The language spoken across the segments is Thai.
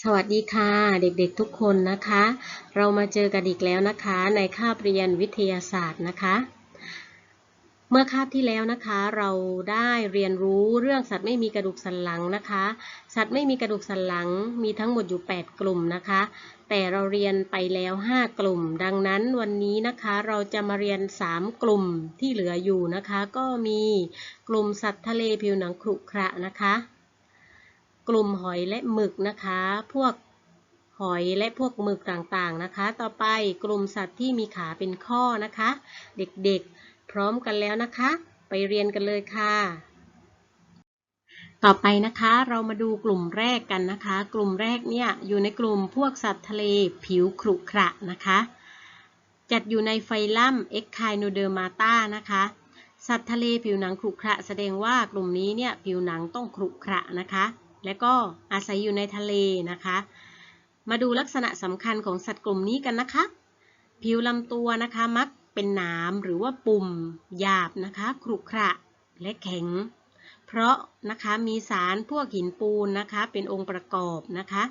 สวัสดีค่ะเด็กๆทุกคนนะคะเรามาเจอกันอีกแล้วนะคะในคาบเรียนวิทยาศาสตร์นะคะเมื่อคาบที่แล้วนะคะเราได้เรียนรู้เรื่องสัตว์ไม่มีกระดูกสันหลังนะคะสัตว์ไม่มีกระดูกสันหลังมีทั้งหมดอยู่8กลุ่มนะคะแต่เราเรียนไปแล้ว5กลุ่มดังนั้นวันนี้นะคะเราจะมาเรียน3กลุ่มที่เหลืออยู่นะคะก็มีกลุ่มสัตว์ทะเลผิวหนังขรุขระนะคะกลุ่มหอยและหมึกนะคะพวกหอยและพวกหมึกต่างๆนะคะต่อไปกลุ่มสัตว์ที่มีขาเป็นข้อนะคะเด็กๆพร้อมกันแล้วนะคะไปเรียนกันเลยค่ะต่อไปนะคะเรามาดูกลุ่มแรกกันนะคะกลุ่มแรกเนี่ยอยู่ในกลุ่มพวกสัตว์ทะเลผิวขรุขระนะคะจัดอยู่ในไฟลัม Echinodermata นะคะสัตว์ทะเลผิวหนังขรุขระแสดงว่ากลุ่มนี้เนี่ยผิวหนังต้องขรุขระนะคะและก็อาศัยอยู่ในทะเลนะคะมาดูลักษณะสำคัญของสัตว์กลุ่มนี้กันนะคะผิวลำตัวนะคะมักเป็นหนามหรือว่าปุ่มหยาบนะคะขรุขระและแข็งเพราะนะคะมีสารพวกหินปูนนะคะเป็นองค์ประกอบนะคะ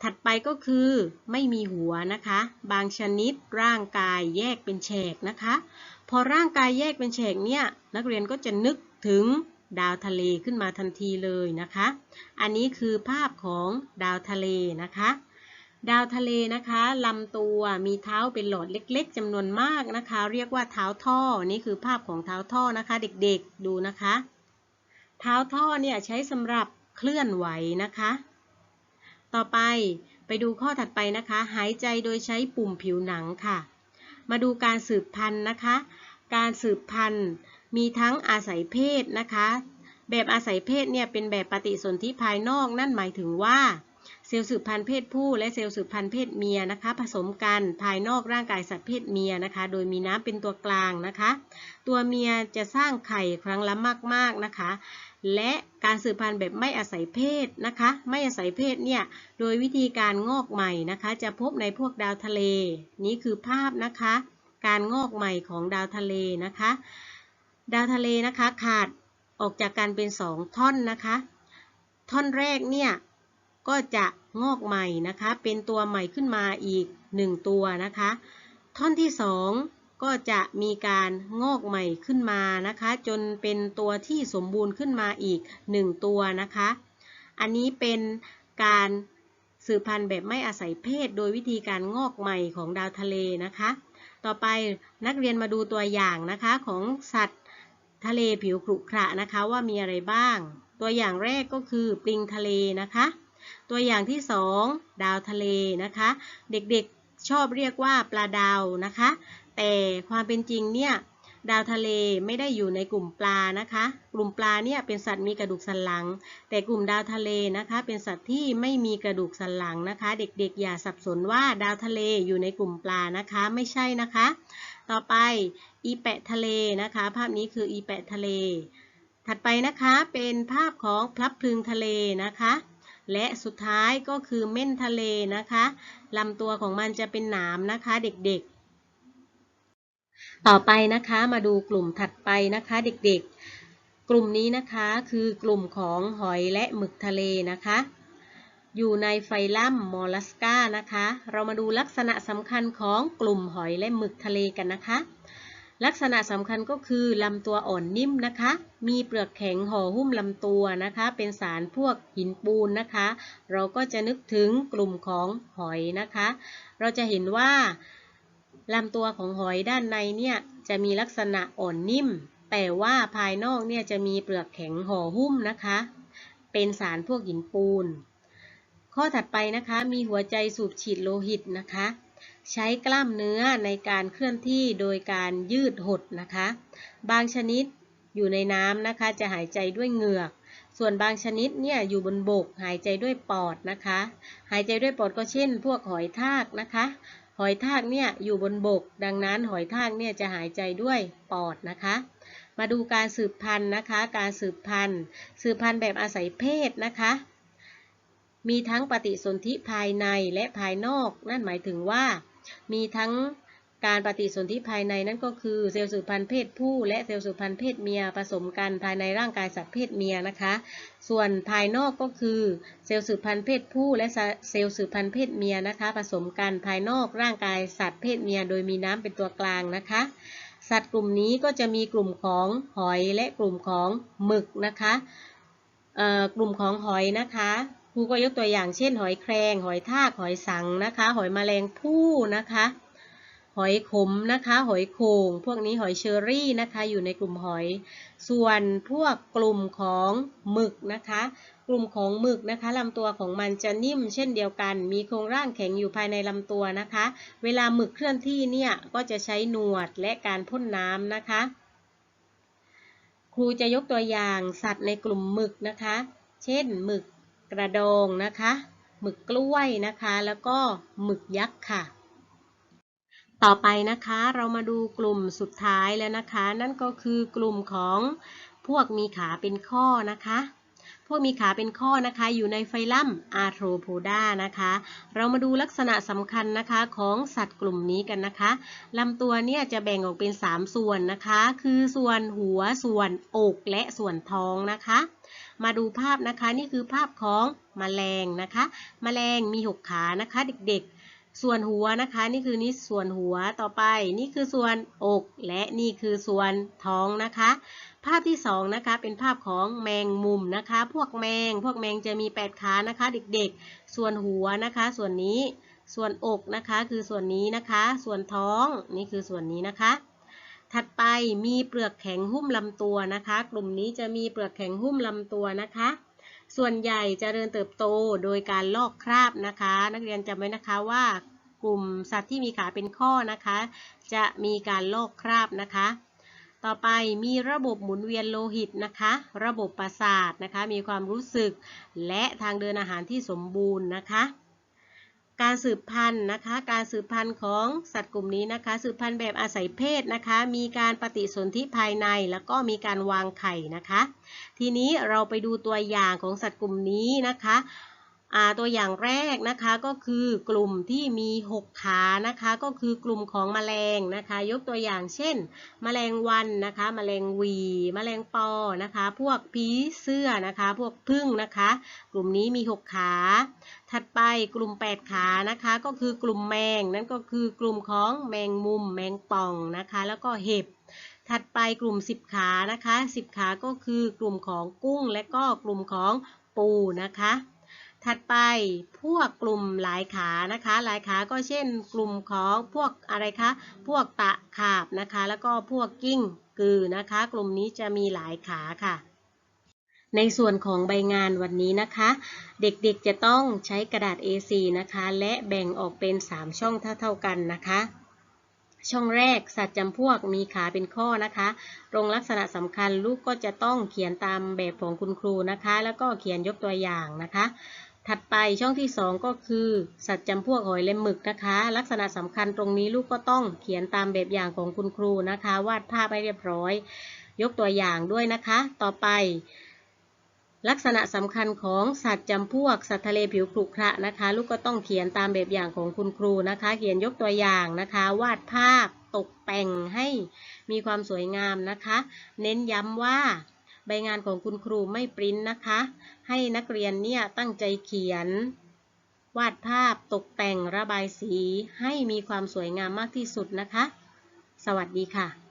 ถัดไปก็คือไม่มีหัวนะคะบางชนิดร่างกายแยกเป็นแฉกนะคะพอร่างกายแยกเป็นแฉกเนี่ยนักเรียนก็จะนึกถึงดาวทะเลขึ้นมาทันทีเลยนะคะอันนี้คือภาพของดาวทะเลนะคะดาวทะเลนะคะลำตัวมีเท้าเป็นหลอดเล็กๆจำนวนมากนะคะเรียกว่าเท้าท่อนี่คือภาพของเท้าท่อนะคะเด็กๆดูนะคะเท้าท่อเนี่ยใช้สำหรับเคลื่อนไหวนะคะต่อไปดูข้อถัดไปนะคะหายใจโดยใช้ปุ่มผิวหนังค่ะมาดูการสืบพันธุ์นะคะการสืบพันธุ์มีทั้งอาศัยเพศนะคะแบบอาศัยเพศเนี่ยเป็นแบบปฏิสนธิภายนอกนั่นหมายถึงว่าเซลล์สืบพันธุ์เพศผู้และเซลล์สืบพันธุ์เพศเมียนะคะผสมกันภายนอกร่างกายสัตว์เพศเมียนะคะโดยมีน้ำเป็นตัวกลางนะคะตัวเมียจะสร้างไข่ครั้งละมากๆนะคะและการสืบพันธุ์แบบไม่อาศัยเพศนะคะไม่อาศัยเพศเนี่ยโดยวิธีการงอกใหม่นะคะจะพบในพวกดาวทะเลนี่คือภาพนะคะการงอกใหม่ของดาวทะเลนะคะดาวทะเลนะคะขาดออกจากกันเป็น2ท่อนนะคะท่อนแรกเนี่ยก็จะงอกใหม่นะคะเป็นตัวใหม่ขึ้นมาอีก1ตัวนะคะท่อนที่2ก็จะมีการงอกใหม่ขึ้นมานะคะจนเป็นตัวที่สมบูรณ์ขึ้นมาอีก1ตัวนะคะอันนี้เป็นการสืบพันธุ์แบบไม่อาศัยเพศโดยวิธีการงอกใหม่ของดาวทะเลนะคะต่อไปนักเรียนมาดูตัวอย่างนะคะของสัตว์ทะเลผิวขรุขระนะคะว่ามีอะไรบ้างตัวอย่างแรกก็คือปลิงทะเลนะคะตัวอย่างที่2ดาวทะเลนะคะเด็กๆชอบเรียกว่าปลาดาวนะคะแต่ความเป็นจริงเนี่ยดาวทะเลไม่ได้อยู่ในกลุ่มปลานะคะกลุ่มปลาเนี่ยเป็นสัตว์มีกระดูกสันหลังแต่กลุ่มดาวทะเลนะคะเป็นสัตว์ที่ไม่มีกระดูกสันหลังนะคะเด็กๆอย่าสับสนว่าดาวทะเลอยู่ในกลุ่มปลานะคะไม่ใช่นะคะต่อไปอีแปะทะเลนะคะภาพนี้คืออีแปะทะเลถัดไปนะคะเป็นภาพของพลับพลึงทะเลนะคะและสุดท้ายก็คือเม่นทะเลนะคะลำตัวของมันจะเป็นหนามนะคะเด็กๆต่อไปนะคะมาดูกลุ่มถัดไปนะคะเด็กๆกลุ่มนี้นะคะคือกลุ่มของหอยและหมึกทะเลนะคะอยู่ในไฟลัมมอลลัสกานะคะเรามาดูลักษณะสำคัญของกลุ่มหอยและหมึกทะเลกันนะคะลักษณะสำคัญก็คือลำตัวอ่อนนิ่มนะคะมีเปลือกแข็งห่อหุ้มลำตัวนะคะเป็นสารพวกหินปูนนะคะเราก็จะนึกถึงกลุ่มของหอยนะคะเราจะเห็นว่าลำตัวของหอยด้านในเนี่ยจะมีลักษณะอ่อนนิ่มแต่ว่าภายนอกเนี่ยจะมีเปลือกแข็งห่อหุ้มนะคะเป็นสารพวกหินปูนข้อถัดไปนะคะมีหัวใจสูบฉีดโลหิตนะคะใช้กล้ามเนื้อในการเคลื่อนที่โดยการยืดหดนะคะบางชนิดอยู่ในน้ำนะคะจะหายใจด้วยเหงือกส่วนบางชนิดเนี่ยอยู่บนบกหายใจด้วยปอดนะคะหายใจด้วยปอดก็เช่นพวกหอยทากนะคะหอยทากเนี่ยอยู่บนบกดังนั้นหอยทากเนี่ยจะหายใจด้วยปอดนะคะมาดูการสืบพันธุ์นะคะการสืบพันธุ์แบบอาศัยเพศนะคะมีทั้งปฏิสนธิภายในและภายนอกนั่นหมายถึงว่ามีทั้ง การปฏิสนธิภายในนั่นก็คือเซลล์สืบพันธุ์เพศผู้และเซลล์สืบพันธุ์เพศเมียผสมกันภายในร่างกายสัตว์เพศเมียนะคะส่วนภายนอกก็คือเซลล์สืบพันธุ์เพศผู้และเซลล์สืบพันธุ์เพศเมียนะคะผสมกันภายนอกร่างกายสัตว์เพศเมียโดยมีน้ำเป็นตัวกลางนะคะสัตว์กลุ่มนี้ก็จะมีกลุ่มของหอยและกลุ่มของหมึกนะคะกลุ่มของหอยนะคะครูก็ยกตัวอย่างเช่นหอยแครงหอยทากหอยสังนะคะหอยแมลงภู่นะคะหอยขมนะคะหอยโข่งพวกนี้หอยเชอรี่นะคะอยู่ในกลุ่มหอยส่วนพวกกลุ่มของหมึกนะคะกลุ่มของหมึกนะคะลำตัวของมันจะนิ่มเช่นเดียวกันมีโครงร่างแข็งอยู่ภายในลำตัวนะคะเวลาหมึกเคลื่อนที่เนี่ยก็จะใช้หนวดและการพ่นน้ำนะคะครูจะยกตัวอย่างสัตว์ในกลุ่มหมึกนะคะเช่นหมึกกระดองนะคะหมึกกล้วยนะคะแล้วก็หมึกยักษ์ค่ะต่อไปนะคะเรามาดูกลุ่มสุดท้ายแล้วนะคะนั่นก็คือกลุ่มของพวกมีขาเป็นข้อนะคะพวกมีขาเป็นข้อนะคะอยู่ในไฟลัมอาร์โทรโพดานะคะเรามาดูลักษณะสำคัญนะคะของสัตว์กลุ่มนี้กันนะคะลำตัวเนี่ยจะแบ่งออกเป็น3ส่วนนะคะคือส่วนหัวส่วนอกและส่วนท้องนะคะมาดูภาพนะคะนี่คือภาพของแมลงนะคะแมลงมี6ขานะคะเด็กๆส่วนหัวนะคะนี่คือส่วนหัวต่อไปนี่คือส่วนอกและนี่คือส่วนท้องนะคะภาพที่2นะคะเป็นภาพของแมงมุมนะคะพวกแมงจะมี8ขานะคะเด็กๆส่วนหัวนะคะส่วนนี้ส่วนอกนะคะคือส่วนนี้นะคะส่วนท้องนี่คือส่วนนี้นะคะถัดไปมีเปลือกแข็งหุ้มลำตัวนะคะกลุ่มนี้จะมีเปลือกแข็งหุ้มลำตัวนะคะส่วนใหญ่จะเจริญเติบโตโดยการลอกคราบนะคะนักเรียนจำไว้นะคะว่ากลุ่มสัตว์ที่มีขาเป็นข้อนะคะจะมีการลอกคราบนะคะต่อไปมีระบบหมุนเวียนโลหิตนะคะระบบประสาทนะคะมีความรู้สึกและทางเดินอาหารที่สมบูรณ์นะคะการสืบพันธุ์นะคะการสืบพันธุ์ของสัตว์กลุ่มนี้นะคะสืบพันธุ์แบบอาศัยเพศนะคะมีการปฏิสนธิภายในแล้วก็มีการวางไข่นะคะทีนี้เราไปดูตัวอย่างของสัตว์กลุ่มนี้นะคะตัวอย่างแรกนะคะก็คือกลุ่มที่มี6ขานะคะก็คือกลุ่มของแมลงนะคะยกตัวอย่างเช่นแมลงวันนะคะแมลงวีแมลงปอนะคะพวกผีเสื้อนะคะพวกผึ้งนะคะกลุ่มนี้มี6ขาถัดไปกลุ่ม8ขานะคะก็คือกลุ่มแมงนั่นก็คือกลุ่มของแมงมุมแมงป่องนะคะแล้วก็เห็บถัดไปกลุ่ม10ขานะคะ10ขาก็คือกลุ่มของกุ้งและก็กลุ่มของปูนะคะถัดไปพวกกลุ่มหลายขานะคะหลายขาก็เช่นกลุ่มของพวกอะไรคะพวกตะขาบนะคะแล้วก็พวกกิ้งกือนะคะกลุ่มนี้จะมีหลายขาค่ะในส่วนของใบงานวันนี้นะคะเด็กๆจะต้องใช้กระดาษ A4 นะคะและแบ่งออกเป็น3ช่องเท่ากันนะคะช่องแรกสัตว์จำพวกมีขาเป็นข้อนะคะตรงลักษณะสำคัญลูกก็จะต้องเขียนตามแบบของคุณครูนะคะแล้วก็เขียนยกตัวอย่างนะคะถัดไปช่องที่2ก็คือสัตว์จำพวกหอยและหมึกนะคะลักษณะสำคัญตรงนี้ลูกก็ต้องเขียนตามแบบอย่างของคุณครูนะคะวาดภาพให้เรียบร้อยยกตัวอย่างด้วยนะคะต่อไปลักษณะสำคัญของสัตว์จำพวกสัตว์ทะเลผิวขรุขระนะคะลูกก็ต้องเขียนตามแบบอย่างของคุณครูนะคะเขียนยกตัวอย่างนะคะวาดภาพตกแต่งให้มีความสวยงามนะคะเน้นย้ำว่าใบงานของคุณครูไม่ปริ้นนะคะให้นักเรียนเนี่ยตั้งใจเขียนวาดภาพตกแต่งระบายสีให้มีความสวยงามมากที่สุดนะคะสวัสดีค่ะ